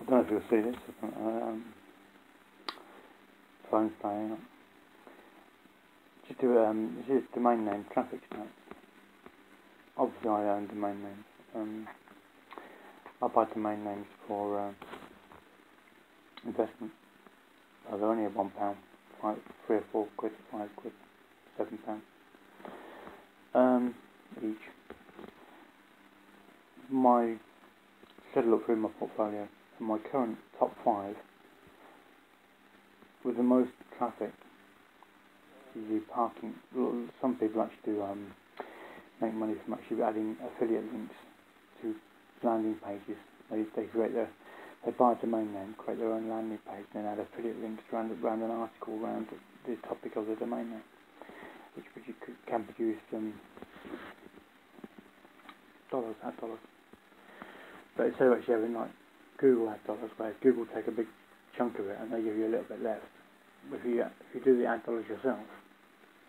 don't know if you'll see this. Phone's playing up. Just do this is domain name traffic stats. Obviously, I own domain names. I buy domain names for investment. They're only at £1, £3 or £4, £5, £7 each. Just had a look through my portfolio, and my current top 5 with the most traffic is the parking. Some people actually do make money from actually adding affiliate links to landing pages. They buy a domain name, create their own landing page, and then add affiliate links around an article around the topic of the domain name, which can produce ad dollars. But instead of actually having like Google ad dollars, where Google take a big chunk of it and they give you a little bit left. If you do the ad dollars yourself,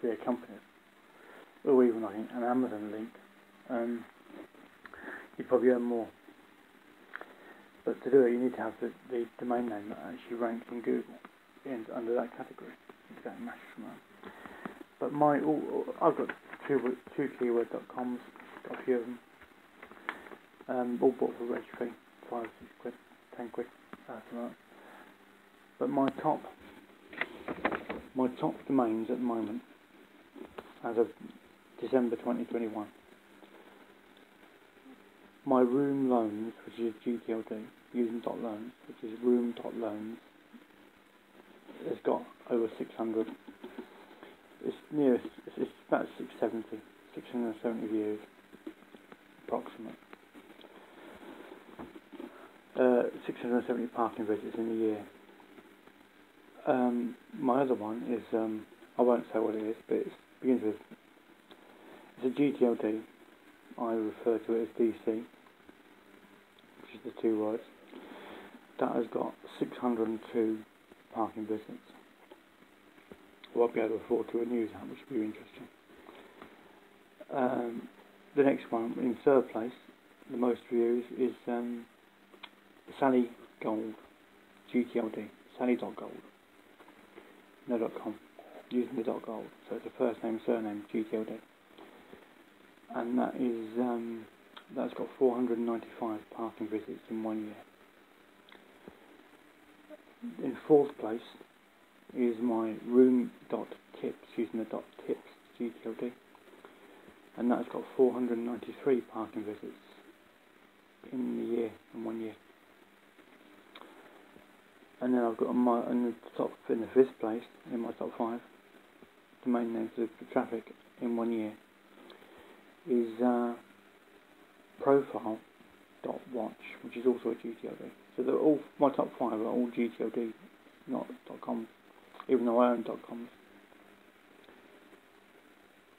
via companies, or even like an Amazon link, you probably earn more. But to do it, you need to have the domain name that actually ranks in Google under that category. Exactly matches from that. But I've got two keyword.coms, got a few of them. All bought for reg fee, 5, 6 quid, 10 quid, something like that. But my top domains at the moment, as of December 2021, my room loans, which is GTLD, using .loans, which is room.loans, has got over 600. It's about 670 views, approximate. 670 parking visits in a year. My other one is, I won't say what it is, but it begins with, it's a GTLD. I refer to it as DC, which is the 2 words. That has got 602 parking visits. I won't be able to afford to renew that, which will be interesting. The next one, in 3rd place, the most views, is Sally Gold, GTLD, Sally.gold, no .com, using the .gold, so it's a first name, surname, GTLD, and that is, that's got 495 parking visits in 1 year. In 4th place is my room.tips, using the .tips, GTLD, and that's got 493 parking visits in the 1 year. And then I've got in the 5th place, in my top 5, domain names for traffic in 1 year, is profile.watch, which is also a GTLD. So my top 5 are all GTLD, not .coms, even though I own .coms.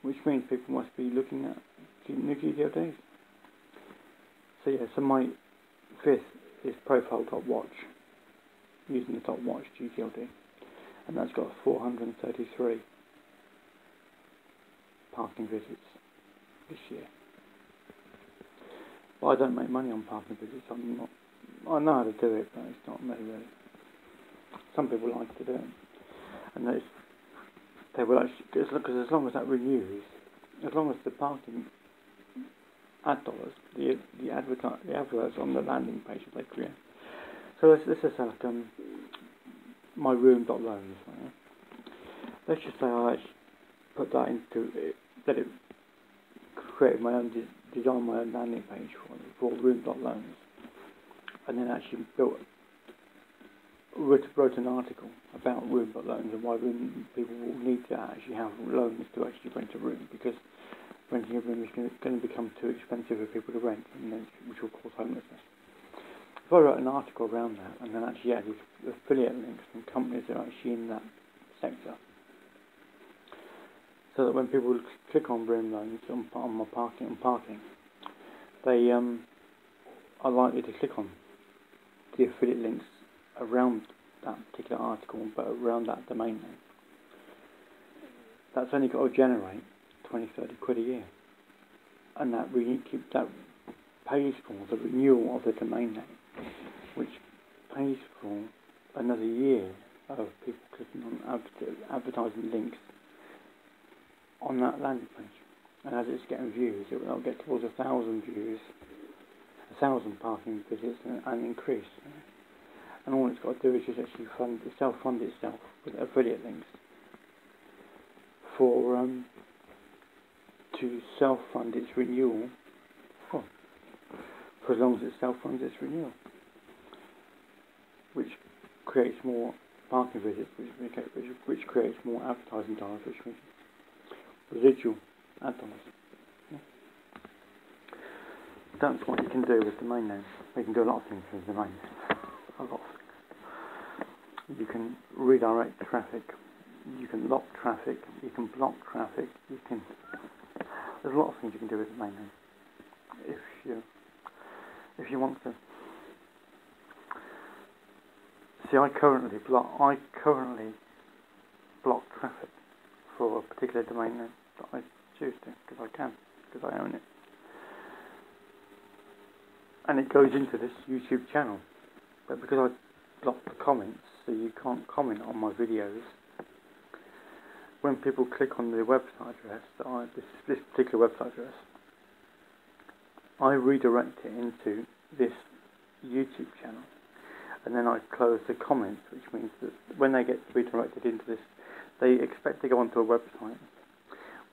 Which means people must be looking at new GTLDs. So yeah, so my 5th is profile.watch, using the .watch GTLD, and that's got 433 parking visits this year. But I don't make money on parking visits. I know how to do it, but it's not me really. Some people like to do it, and they will actually, because as long as that renews, as long as the parking ad dollars, the adverts on the landing page that they create. So let's just say like my room.loans. Right? Let's just say I actually put that into it, let it create my own design my own landing page for room.loans, and then actually wrote an article about room.loans and why people will need to actually have loans to actually rent a room, because renting a room is going to become too expensive for people to rent, and which will cause homelessness. If I wrote an article around that and then actually added affiliate links from companies that are actually in that sector, so that when people click on room loans on my parking, they are likely to click on the affiliate links around that particular article, but around that domain name. That's only got to generate 20-30 quid a year, and that pays for the renewal of the domain name, which pays for another year of people clicking on advertising links on that landing page. And as it's getting views, it will get towards 1,000 views, 1,000 parking visits, and increase. And all it's got to do is just actually self-fund itself with affiliate links for to self-fund its renewal. Oh, for as long as it self-funds its renewal, which creates more parking visits, which creates more advertising dollars, which means residual ad dollars. Yeah. That's what you can do with domain names. You can do a lot of things with domain names. A lot of things. You can redirect traffic. You can lock traffic. You can block traffic. There's a lot of things you can do with domain names if you want to. See, I currently block traffic for a particular domain name that I choose to, because I own it. And it goes into this YouTube channel. But because I block the comments, so you can't comment on my videos, when people click on the website address, this particular website address, I redirect it into this YouTube channel. And then I close the comments, which means that when they get redirected into this, they expect to go onto a website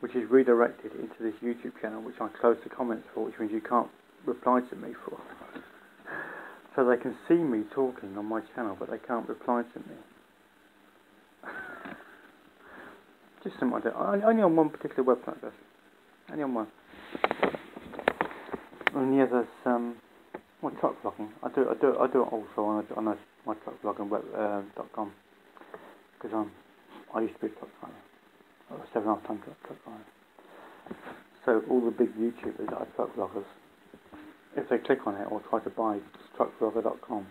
which is redirected into this YouTube channel, which I close the comments for, which means you can't reply to me for. So they can see me talking on my channel, but they can't reply to me. Just something I do. Only on one particular website, though. Only on one. And the others, well, truck vlogging. I do it also on my truckvlogging.com, because I used to be a truck driver. I was 7.5 ton truck driver. So all the big YouTubers that are truck vloggers, if they click on it or try to buy truckvlogger.com,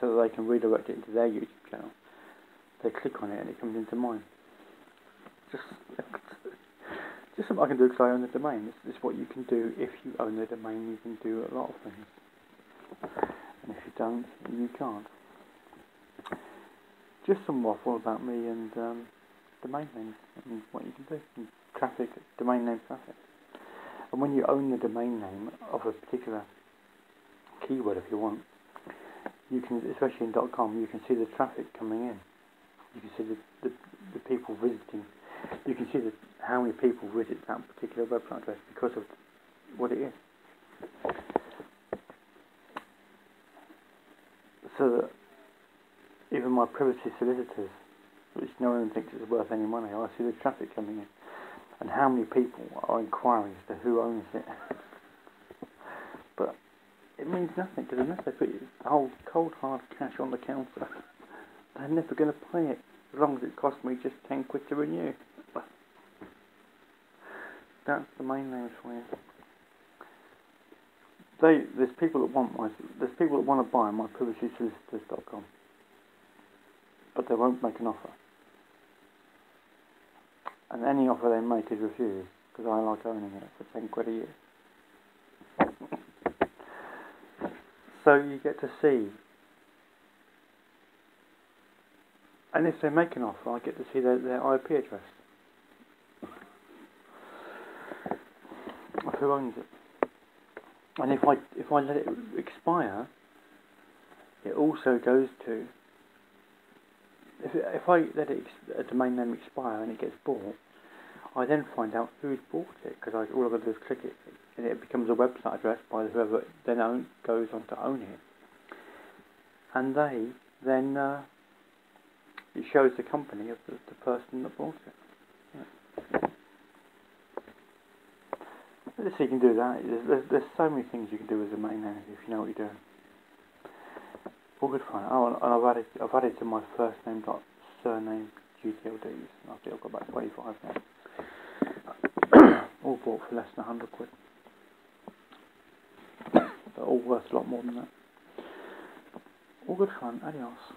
so that they can redirect it into their YouTube channel, they click on it and it comes into mine. Just something I can do because I own the domain. This is what you can do if you own the domain. You can do a lot of things, and if you don't, you can't. Just some waffle about me and domain names and what you can do, and traffic, domain name traffic. And when you own the domain name of a particular keyword, if you want, you can, especially in .com, you can see the traffic coming in. You can see the people visiting. You can see how many people visit that particular website address because of what it is. So that even my privacy solicitors, which no one thinks is worth any money, I see the traffic coming in and how many people are inquiring as to who owns it. But it means nothing, because unless they put cold hard cash on the counter, they're never going to pay it, as long as it costs me just 10 quid to renew. That's the main names for you. There's people that want to buy my privacysolicitors.com, but they won't make an offer. And any offer they make is refused, because I like owning it for 10 quid a year. So you get to see, and if they make an offer, I get to see their IP address of who owns it. And if I let it expire, it also goes to, if I let a domain name expire and it gets bought, I then find out who's bought it, because all I've got to do is click it, and it becomes a website address by whoever then goes on to own it. And it shows the company of the person that bought it. Yeah. So you can do that. There's so many things you can do with domain names if you know what you're doing. All good fun. Oh, and I've added to my first name dot surname GTLDs. I think I've got about 25 now. All bought for less than 100 quid. But all worth a lot more than that. All good fun. Adios.